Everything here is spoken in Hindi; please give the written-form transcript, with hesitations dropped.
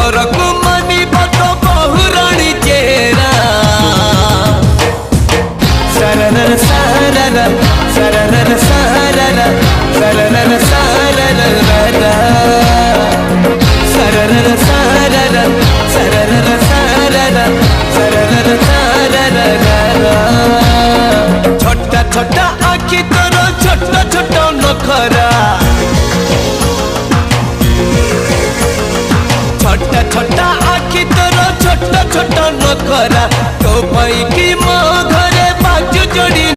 घर को मानी तो बहुराणी चेहरा सरर सरर सरर सरर सरर सरर सरर सरर सरर सरर सरर छोटा छोटा आखि तोर छोटा छोटा नखरा छोटा छोटा आखि तोर छोटा छोटा नखरा तो भाई की